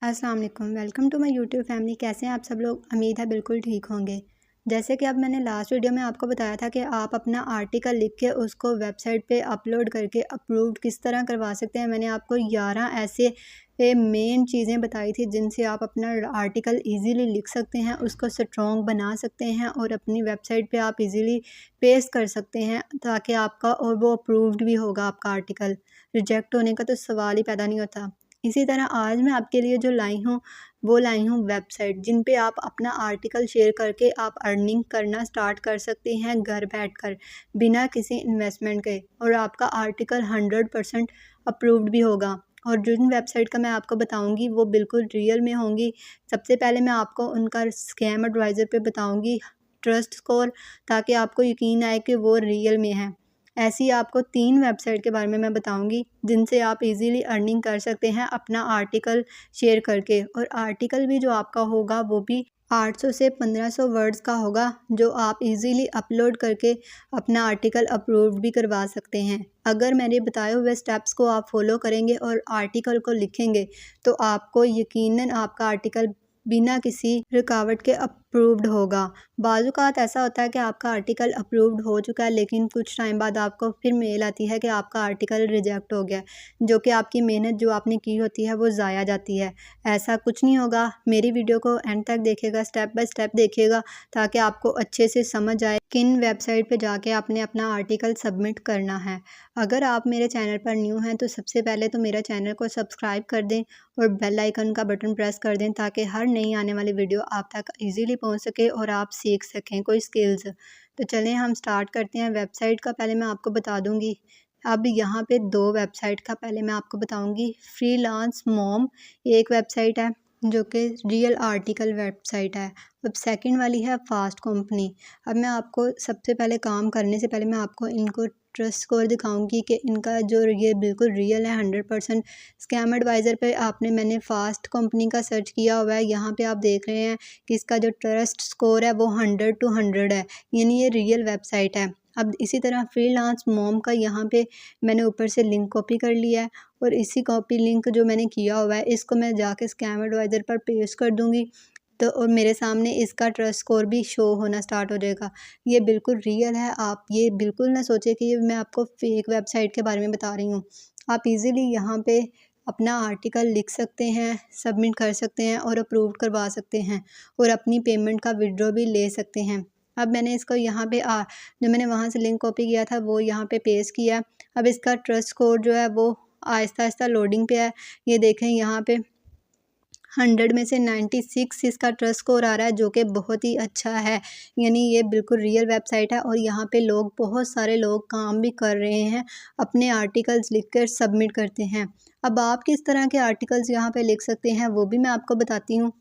अस्सलाम वालेकुम, welcome to my YouTube family. कैसे हैं आप सब लोग? उम्मीद है बिल्कुल ठीक होंगे। जैसे कि अब मैंने लास्ट वीडियो में आपको बताया था कि आप अपना आर्टिकल लिख के उसको वेबसाइट पे अपलोड करके अप्रूव्ड किस तरह करवा सकते हैं। मैंने आपको 11 ऐसे मेन चीज़ें बताई थी जिनसे आप अपना आर्टिकल इजीली लिख सकते हैं, उसको स्ट्रॉन्ग बना सकते हैं और अपनी वेबसाइट पे आप इजीली पेस्ट कर सकते हैं ताकि आपका और वो अप्रूव्ड भी होगा। आपका आर्टिकल रिजेक्ट होने का तो सवाल ही पैदा नहीं होता। इसी तरह आज मैं आपके लिए जो लाई हूँ वो लाई हूँ वेबसाइट जिन पे आप अपना आर्टिकल शेयर करके आप अर्निंग करना स्टार्ट कर सकते हैं घर बैठकर बिना किसी इन्वेस्टमेंट के, और आपका आर्टिकल 100% अप्रूव्ड भी होगा। और जिन वेबसाइट का मैं आपको बताऊंगी वो बिल्कुल रियल में होंगी। सबसे पहले मैं आपको उनका स्कैम एडवाइज़र पे बताऊंगी ट्रस्ट स्कोर, ताकि आपको यकीन आए कि वो रियल में है। ऐसी आपको 3 वेबसाइट के बारे में मैं बताऊंगी जिनसे आप इजीली अर्निंग कर सकते हैं अपना आर्टिकल शेयर करके। और आर्टिकल भी जो आपका होगा वो भी 800 से 1500 वर्ड्स का होगा, जो आप इजीली अपलोड करके अपना आर्टिकल अप्रूव्ड भी करवा सकते हैं। अगर मेरे बताए हुए स्टेप्स को आप फॉलो करेंगे और आर्टिकल को लिखेंगे तो आपको यकीनन आपका आर्टिकल बिना किसी रुकावट के अप्रूव्ड होगा। बाज़-औक़ात ऐसा होता है कि आपका आर्टिकल अप्रूव्ड हो चुका है लेकिन कुछ टाइम बाद आपको फिर मेल आती है कि आपका आर्टिकल रिजेक्ट हो गया, जो कि आपकी मेहनत जो आपने की होती है वो ज़ाया जाती है। ऐसा कुछ नहीं होगा। मेरी वीडियो को एंड तक देखिएगा, स्टेप बाय स्टेप देखिएगा ताकि आपको अच्छे से समझ आए किन वेबसाइट पे जाके आपने अपना आर्टिकल सबमिट करना है। अगर आप मेरे चैनल पर न्यू हैं तो सबसे पहले तो मेरा चैनल को सब्सक्राइब कर दें और बेल आइकन का बटन प्रेस कर दें ताकि हर नई आने वाली वीडियो आप तक इजीली पहुंच सके और आप सीख सकें कोई स्किल्स। तो चलें हम स्टार्ट करते हैं। वेबसाइट का पहले मैं आपको बता दूंगी। अब यहाँ पे 2 वेबसाइट का पहले मैं आपको बताऊंगी। फ्रीलांस मॉम एक वेबसाइट है जो कि रियल आर्टिकल वेबसाइट है। अब सेकंड वाली है फास्ट कंपनी। अब मैं आपको सबसे पहले काम करने से पहले मैं आपको इनको ट्रस्ट स्कोर दिखाऊंगी कि इनका जो ये बिल्कुल रियल है 100%। स्कैम एडवाइज़र पे आपने मैंने फ़ास्ट कंपनी का सर्च किया हुआ है। यहाँ पे आप देख रहे हैं कि इसका जो ट्रस्ट स्कोर है वो 100 टू 100 है, यानी ये रियल वेबसाइट है। अब इसी तरह फ्रीलांस मॉम का यहाँ पे मैंने ऊपर से लिंक कॉपी कर लिया है और इसी कॉपी लिंक जो मैंने किया हुआ है इसको मैं जाके स्कैम एडवाइज़र पर पेस्ट कर दूँगी तो और मेरे सामने इसका ट्रस्ट स्कोर भी शो होना स्टार्ट हो जाएगा। ये बिल्कुल रियल है। आप ये बिल्कुल ना सोचें कि ये मैं आपको फेक वेबसाइट के बारे में बता रही हूँ। आप इजीली यहाँ पे अपना आर्टिकल लिख सकते हैं, सबमिट कर सकते हैं और अप्रूव करवा सकते हैं और अपनी पेमेंट का विड्रॉ भी ले सकते हैं। अब मैंने इसको यहाँ पे जो मैंने वहाँ से लिंक कॉपी किया था वो यहाँ पे पेस्ट किया। अब इसका ट्रस्ट स्कोर जो है वो आहिस्ता आहिस्ता लोडिंग पे है। ये देखें यहाँ पे 100 में से 96 इसका ट्रस्ट स्कोर आ रहा है, जो कि बहुत ही अच्छा है। यानी ये बिल्कुल रियल वेबसाइट है और यहाँ पे लोग बहुत सारे लोग काम भी कर रहे हैं, अपने आर्टिकल्स लिखकर सबमिट करते हैं। अब आप किस तरह के आर्टिकल्स यहाँ पे लिख सकते हैं वो भी मैं आपको बताती हूँ।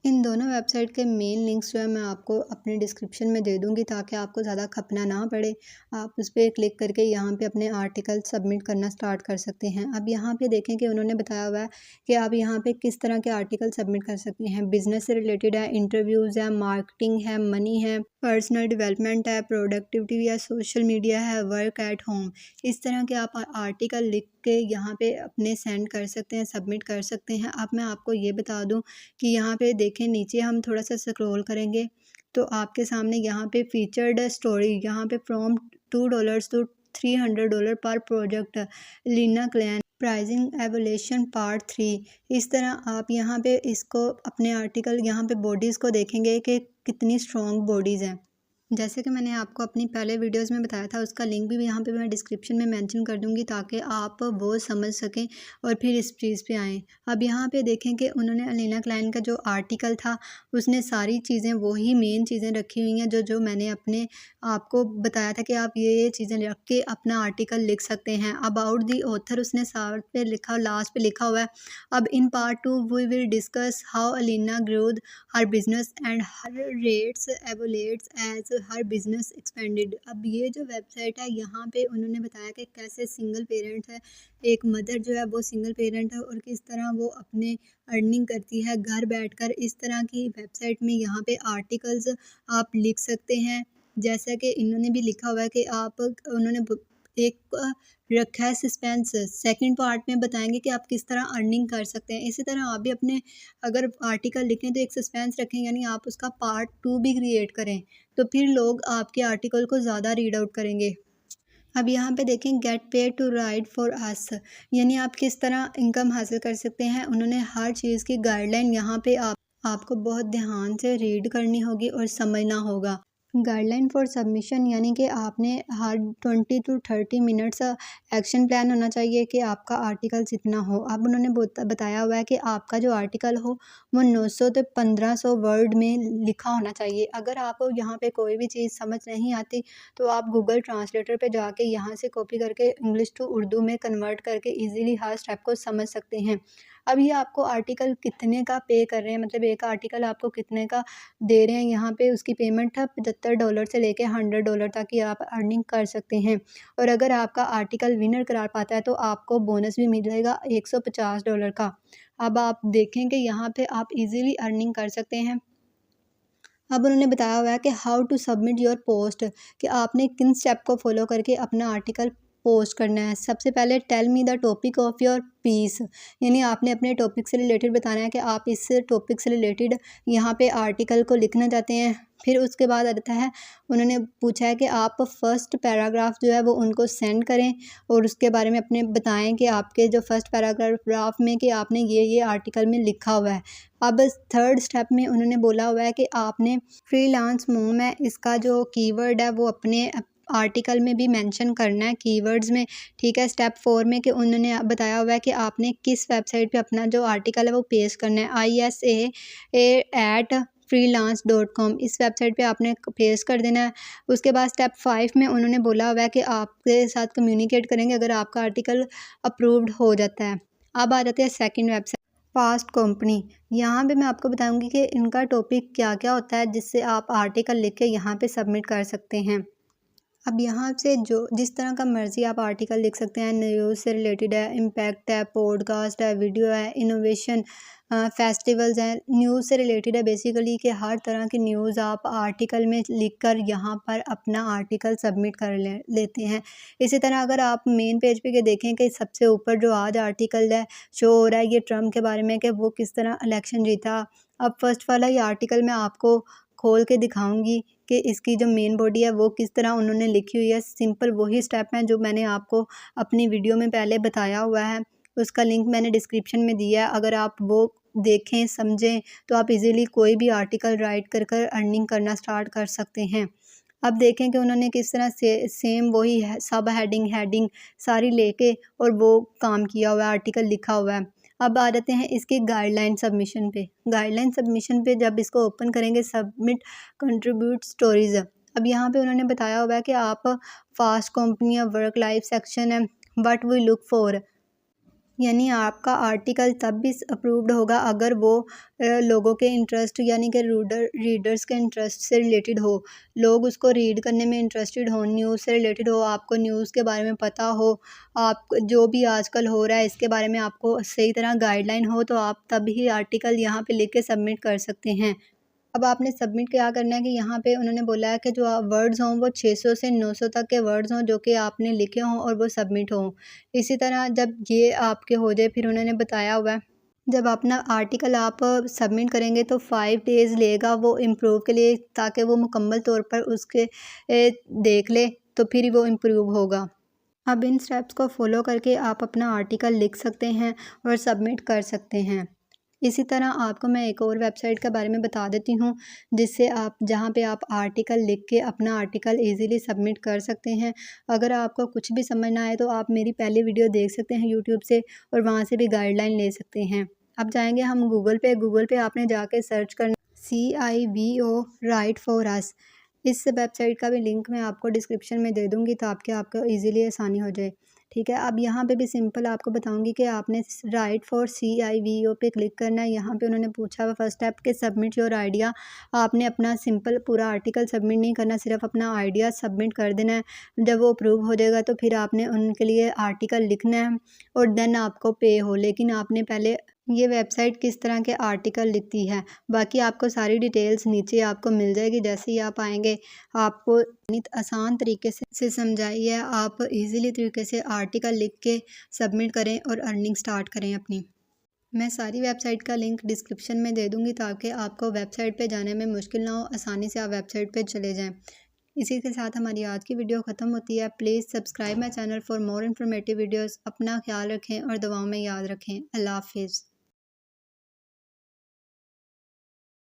इन दोनों वेबसाइट के मेन लिंक्स जो है मैं आपको अपने डिस्क्रिप्शन में दे दूँगी ताकि आपको ज़्यादा खपना ना पड़े। आप उस पे क्लिक करके यहाँ पे अपने आर्टिकल सबमिट करना स्टार्ट कर सकते हैं। अब यहाँ पे देखें कि उन्होंने बताया हुआ है कि आप यहाँ पे किस तरह के आर्टिकल सबमिट कर सकते हैं। बिज़नेस से रिलेटेड है, इंटरव्यूज़ है, मार्केटिंग है, मनी है, पर्सनल डेवलपमेंट है, प्रोडक्टिविटी है, सोशल मीडिया है, वर्क एट होम। इस तरह के आप आर्टिकल लिख के यहाँ पे अपने सेंड कर सकते हैं, सबमिट कर सकते हैं। अब मैं आपको ये बता दूँ कि यहाँ पे देखें नीचे हम थोड़ा सा स्क्रॉल करेंगे तो आपके सामने यहाँ पे फीचर्ड स्टोरी, यहाँ पे फ्रॉम $2 टू $300 पर प्रोजेक्ट, लीना क्लैन, प्राइसिंग एवोल्यूशन पार्ट 3। इस तरह आप यहाँ पे इसको अपने आर्टिकल यहाँ पे बॉडीज़ को देखेंगे कि कितनी स्ट्रॉन्ग बॉडीज़ हैं। जैसे कि मैंने आपको अपनी पहले वीडियोस में बताया था, उसका लिंक भी यहाँ पे मैं डिस्क्रिप्शन में मेंशन कर दूँगी ताकि आप वो समझ सकें और फिर इस चीज़ पे आएँ। अब यहाँ पे देखें कि उन्होंने अलीना क्लाइन का जो आर्टिकल था उसने सारी चीज़ें वही मेन चीज़ें रखी हुई हैं जो मैंने अपने आपको बताया था कि आप ये चीज़ें रख के अपना आर्टिकल लिख सकते हैं। अबाउट दी ऑथर उसने साइड पे लिखा, लास्ट पे लिखा हुआ है। अब in part 2 we will discuss how Alina growth her business and her rates evolved as her business expanded. अब ये जो वेबसाइट है यहाँ पे उन्होंने बताया कि कैसे सिंगल पेरेंट है, एक मदर जो है वो सिंगल पेरेंट है और किस तरह वो अपने अर्निंग करती है घर बैठकर। इस तरह की वेबसाइट में यहाँ पे आर्टिकल्स आप लिख सकते हैं। जैसा कि इन्होंने भी लिखा हुआ है कि आप उन्होंने एक रखा है सस्पेंस। सेकंड पार्ट में बताएंगे कि आप किस तरह अर्निंग कर सकते हैं। इसी तरह आप भी अपने अगर आर्टिकल लिखें तो एक सस्पेंस रखें, यानी आप उसका पार्ट 2 भी क्रिएट करें, तो फिर लोग आपके आर्टिकल को ज़्यादा रीड आउट करेंगे। अब यहाँ पे देखें get paid to write for us, यानी आप किस तरह इनकम हासिल कर सकते हैं। उन्होंने हर चीज़ की गाइडलाइन यहाँ पे आपको बहुत ध्यान से रीड करनी होगी और समझना होगा। गाइडलाइन फॉर सबमिशन, यानी कि आपने हर 20 to 30 मिनट्स एक्शन प्लान होना चाहिए कि आपका आर्टिकल जितना हो। अब उन्होंने बताया हुआ है कि आपका जो आर्टिकल हो वो 900 से 1500 वर्ड में लिखा होना चाहिए। अगर आपको यहाँ पे कोई भी चीज़ समझ नहीं आती तो आप गूगल ट्रांसलेटर पे जाके यहाँ से कॉपी करके इंग्लिश टू उर्दू में कन्वर्ट करके ईजिली हर स्टेप को समझ सकते हैं। अब ये आपको आर्टिकल कितने का पे कर रहे हैं, मतलब एक आर्टिकल आपको कितने का दे रहे हैं, यहाँ पे उसकी पेमेंट है $75 से लेके $100 तक की आप अर्निंग कर सकते हैं। और अगर आपका आर्टिकल विनर करार पाता है तो आपको बोनस भी मिलेगा $150 का। अब आप देखें कि यहाँ पे आप इजीली अर्निंग कर सकते हैं। अब उन्होंने बताया हुआ है कि how to submit your post, कि आपने किन स्टेप को फॉलो करके अपना आर्टिकल पोस्ट करना है। सबसे पहले tell me the topic of your piece, यानी आपने अपने टॉपिक से रिलेटेड बताना है कि आप इस टॉपिक से रिलेटेड यहाँ पे आर्टिकल को लिखना चाहते हैं। फिर उसके बाद आता है, उन्होंने पूछा है कि आप फर्स्ट पैराग्राफ जो है वो उनको सेंड करें और उसके बारे में अपने बताएं कि आपके जो फर्स्ट पैराग्राफ में कि आपने ये आर्टिकल में लिखा हुआ है। अब थर्ड स्टेप में उन्होंने बोला हुआ है कि आपने फ्रीलांस मोम है, इसका जो कीवर्ड है वो अपने आर्टिकल में भी मेंशन करना है कीवर्ड्स में, ठीक है। स्टेप 4 में कि उन्होंने बताया हुआ है कि आपने किस वेबसाइट पे अपना जो आर्टिकल है वो पेस्ट करना है, isa@freelance.com, इस वेबसाइट पे आपने पेस्ट कर देना है। उसके बाद स्टेप 5 में उन्होंने बोला हुआ है कि आपके साथ कम्युनिकेट करेंगे अगर आपका आर्टिकल अप्रूव्ड हो जाता है। अब आ जाते हैं सेकेंड वेबसाइट फास्ट कंपनी। यहाँ पे मैं आपको बताऊँगी कि इनका टॉपिक क्या क्या होता है जिससे आप आर्टिकल लिख के यहाँ पे सबमिट कर सकते हैं। अब यहाँ से जो जिस तरह का मर्ज़ी आप आर्टिकल लिख सकते हैं। न्यूज़ से रिलेटेड है, इम्पैक्ट है, पॉडकास्ट है, वीडियो है, इनोवेशन, फेस्टिवल्स हैं। न्यूज़ से रिलेटेड है बेसिकली कि हर तरह की न्यूज़ आप आर्टिकल में लिखकर यहाँ पर अपना आर्टिकल सबमिट कर लेते हैं। इसी तरह अगर आप मेन पेज पे के देखें कि सबसे ऊपर जो आज आर्टिकल है शो हो रहा है, ये ट्रम्प के बारे में कि वो किस तरह इलेक्शन जीता। अब फर्स्ट वाला ये आर्टिकल मैं आपको खोल के दिखाऊंगी कि इसकी जो मेन बॉडी है वो किस तरह उन्होंने लिखी हुई है। सिंपल वही स्टेप हैं जो मैंने आपको अपनी वीडियो में पहले बताया हुआ है, उसका लिंक मैंने डिस्क्रिप्शन में दिया है। अगर आप वो देखें समझें तो आप इजीली कोई भी आर्टिकल राइट कर कर अर्निंग करना स्टार्ट कर सकते हैं। अब देखें कि उन्होंने किस तरह से सेम वही है, सब हेडिंग सारी लेके और वो काम किया हुआ है, आर्टिकल लिखा हुआ है। अब आ जाते हैं इसके गाइडलाइन सबमिशन पे। गाइडलाइन सबमिशन पे जब इसको ओपन करेंगे, सबमिट कंट्रीब्यूट स्टोरीज, अब यहाँ पे उन्होंने बताया हुआ है कि आप फास्ट कंपनी या वर्क लाइफ सेक्शन है, व्हाट वी लुक फॉर, यानी आपका आर्टिकल तब भी अप्रूव्ड होगा अगर वो लोगों के इंटरेस्ट यानी कि रीडर्स के इंटरेस्ट से रिलेटेड हो, लोग उसको रीड करने में इंटरेस्टेड हो, न्यूज़ से रिलेटेड हो, आपको न्यूज़ के बारे में पता हो, आप जो भी आजकल हो रहा है इसके बारे में आपको सही तरह गाइडलाइन हो, तो आप तभी आर्टिकल यहाँ पे लिख के सबमिट कर सकते हैं। अब आपने सबमिट क्या करना है कि यहाँ पे उन्होंने बोला है कि जो वर्ड्स हों वो 600 से 900 तक के वर्ड्स हों जो कि आपने लिखे हों और वो सबमिट हों। इसी तरह जब ये आपके हो जाए, फिर उन्होंने बताया हुआ है जब अपना आर्टिकल आप सबमिट करेंगे तो 5 डेज़ लेगा वो इम्प्रूव के लिए, ताकि वो मुकम्मल तौर पर उसके देख ले तो फिर वो इम्प्रूव होगा। अब इन स्टेप्स को फॉलो करके आप अपना आर्टिकल लिख सकते हैं और सबमिट कर सकते हैं। इसी तरह आपको मैं एक और वेबसाइट के बारे में बता देती हूँ जिससे आप जहाँ पे आप आर्टिकल लिख के अपना आर्टिकल इजीली सबमिट कर सकते हैं। अगर आपको कुछ भी समझ ना आए तो आप मेरी पहली वीडियो देख सकते हैं यूट्यूब से और वहाँ से भी गाइडलाइन ले सकते हैं। अब जाएंगे हम गूगल पे आपने जाके सर्च करना CIVO राइट फॉर अस। इस वेबसाइट का भी लिंक मैं आपको डिस्क्रिप्शन में दे दूँगी ताकि आपको ईज़िली आसानी हो जाए, ठीक है। अब यहाँ पे भी सिंपल आपको बताऊँगी कि आपने राइट फॉर CIVO पे क्लिक करना है। यहाँ पे उन्होंने पूछा हुआ फर्स्ट स्टेप के सबमिट योर आइडिया, आपने अपना सिंपल पूरा आर्टिकल सबमिट नहीं करना, सिर्फ अपना आइडिया सबमिट कर देना है। जब वो अप्रूव हो जाएगा तो फिर आपने उनके लिए आर्टिकल लिखना है और देन आपको पे हो, लेकिन आपने पहले ये वेबसाइट किस तरह के आर्टिकल लिखती है। बाकी आपको सारी डिटेल्स नीचे आपको मिल जाएगी। जैसे ही आप आएंगे आपको आसान तरीके से समझाई है। आप इजीली तरीके से आर्टिकल लिख के सबमिट करें और अर्निंग स्टार्ट करें अपनी। मैं सारी वेबसाइट का लिंक डिस्क्रिप्शन में दे दूँगी ताकि आपको वेबसाइट पे जाने में मुश्किल ना हो, आसानी से आप वेबसाइट पे चले जाएं। इसी के साथ हमारी आज की वीडियो ख़त्म होती है। Please subscribe my channel for more informative videos. अपना ख्याल रखें और दुआओं में याद रखें। अल्लाह हाफिज़।